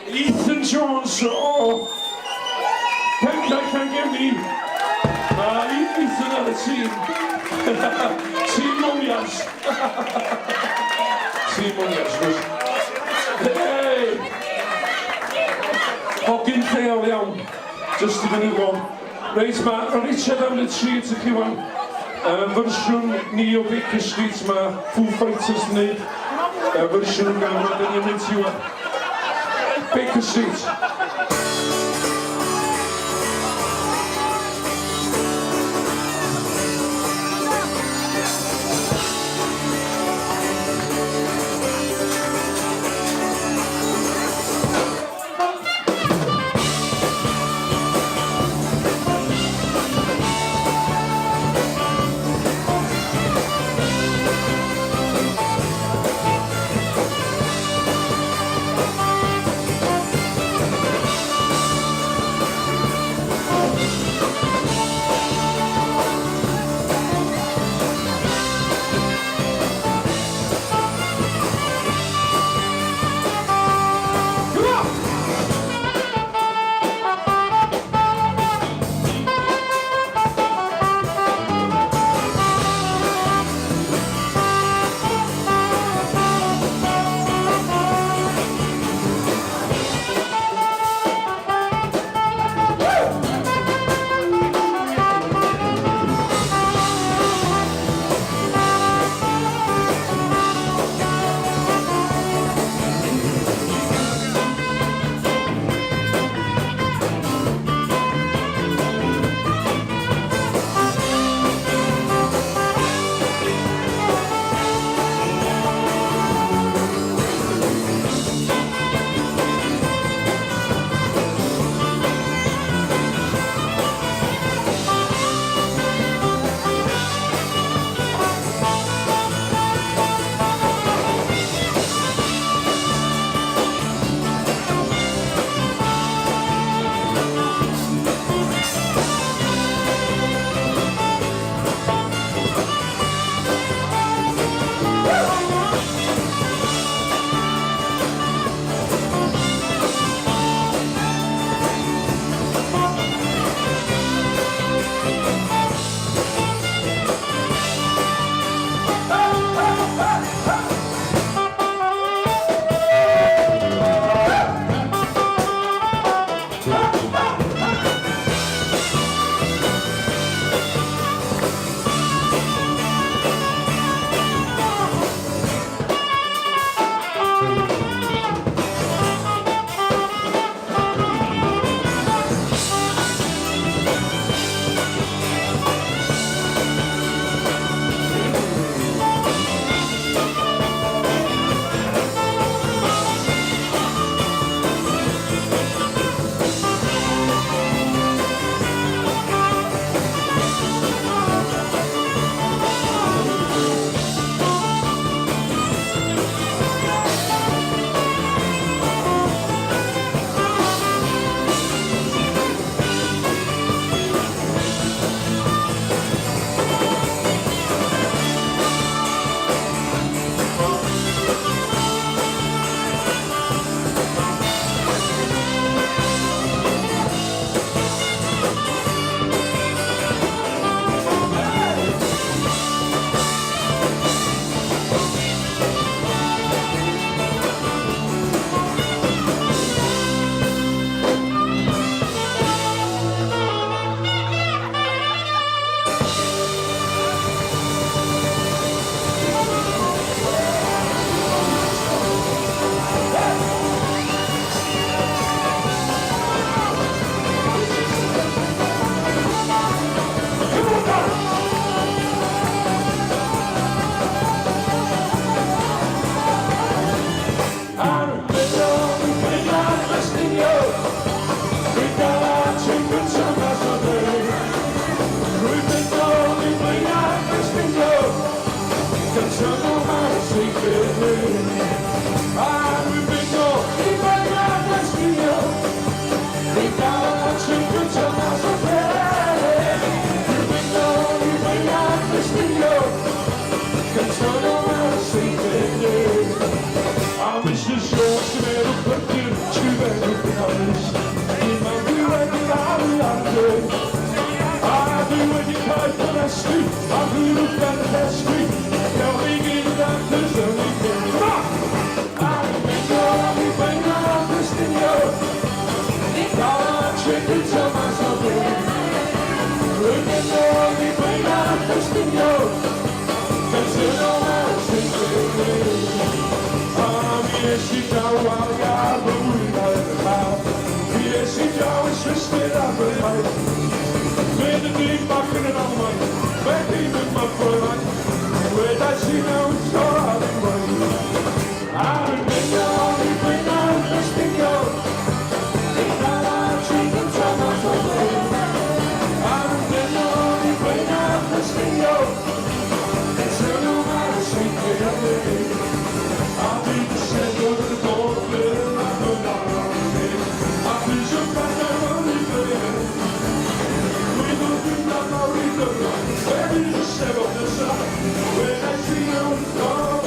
Ethan Jones, oh, can't get me. Ethan on the team. Team Mumias. Team Mumias, good. Hey! Hogyn lleol iawn, just a minute ago. Reit, ro'n i siarad am y tri at y cywan. Fersiwn ni o Baker Street, mae Foo Fighters yn neud. Fersiwn yn gael, rydyn ni'n mynd i'w Baker Street. rustig af en vej. Med det nye bakken af mig, med livet mig på vej. Med dig siger hun så af en vej. I'm a nigga, only when I'm listening, yo. Think I'm drinking so much away. I'm a nigga, only when I'm listening, yo. It's a no matter sleeping away. I'll be the center of the board, but I'm not on me. I'll be so fast, I'm only playing. We don't do that, no, we don't know. Baby, just step up the side. When I see you, oh.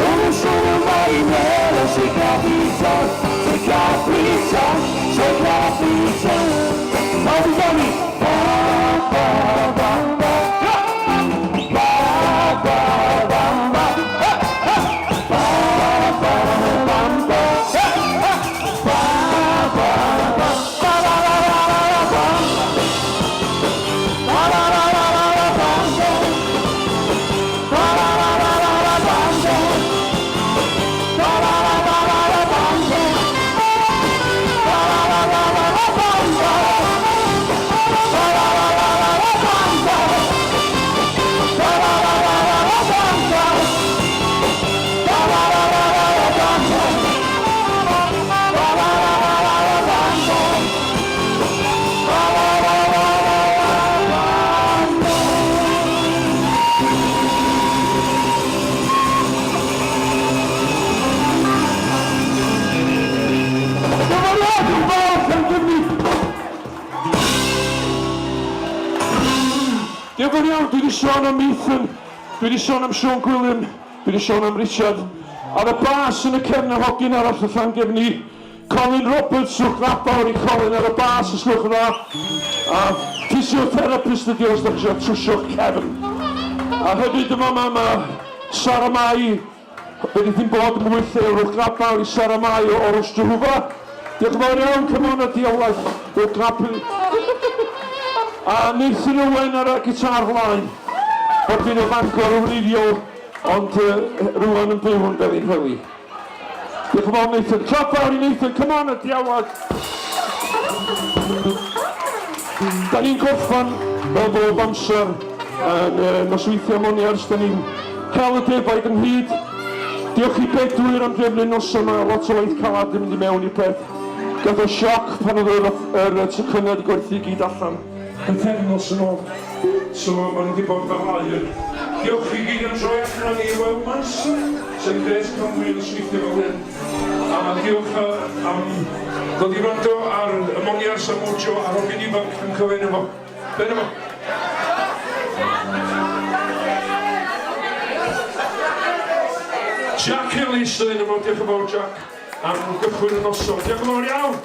Uno solo marinero, si capita, everybody, ba ba ba ba, ba ba ba ba, ba ba ba ba, Diolch yn iawn, dwi wedi sôn am Ethan, dwi wedi sôn am Sean Gwilym, dwi wedi sôn am Richard. Ar y bas yn y cefn y hogyn arall y Llangefni, Colin Roberts, swch ddabawr i Colin ar y bas, os gwch dda. A physiotherapist ydi os ddech chi'n trwsio'ch cefn. A hefyd yma mae Sara Mai, wedi ddim bod yn wyth ewch ddabawr i Sara Mai o Oros Jehovah. Diolch yn fawr iawn, cymon y diolaeth, o grapu. A Nathan Owen ar y gitar flaen, bod fi'n o Fangor o wreiddiol, ond rwan yn byw yn Felin Heli. Diolch yn fawr Nathan, clap fawr i Nathan, come on y diawad. Da ni'n gorffan fel bob amser yn nosweithio moniars, da ni'n cael y defaid ynghyd. Diolch i Bedwyr am drefnu'n noson, mae lot o waith calad yn mynd i mewn i'r peth. Gath o sioc pan oedd yr tycyniad i gwerthu i gyd allan. Pythefnos yn ôl, so maen nhw wedi bod fel air. Diolch i gyd yn troi allan i Wewmas, sy'n gres Cymru yn y sweithio fel hyn. A diolch am ddod i rando ar y moniars a Mojo a Robin ifanc yn cyfenw fo. Ben yma. Jack Ellis yn yma, diolch yn fawr Jack, am gychwyn y noson. Diolch yn fawr iawn!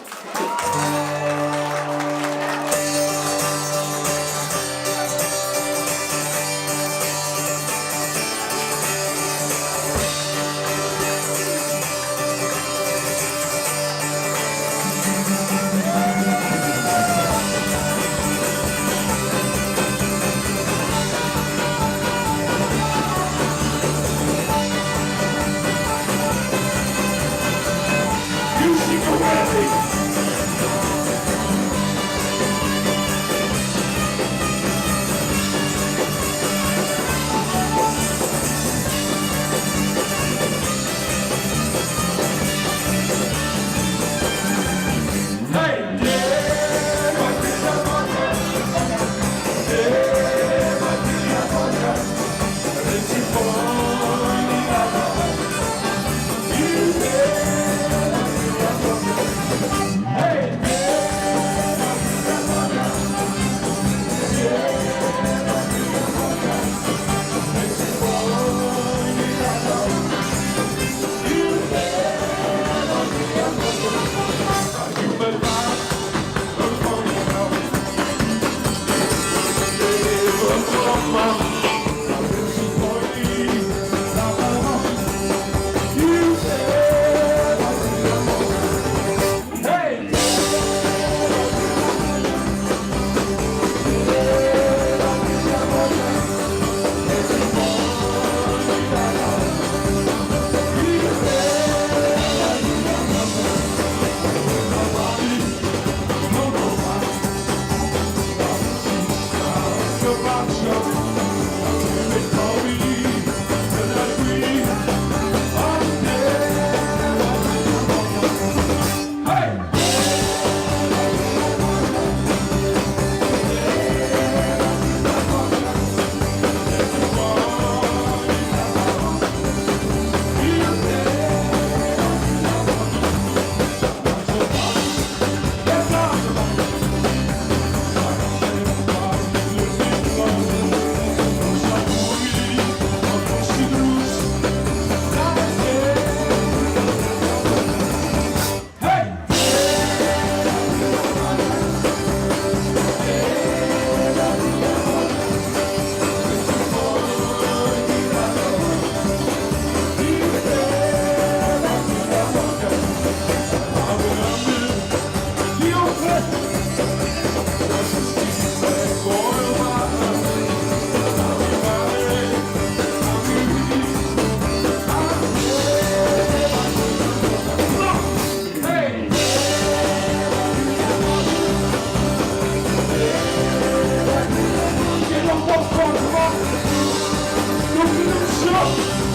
go.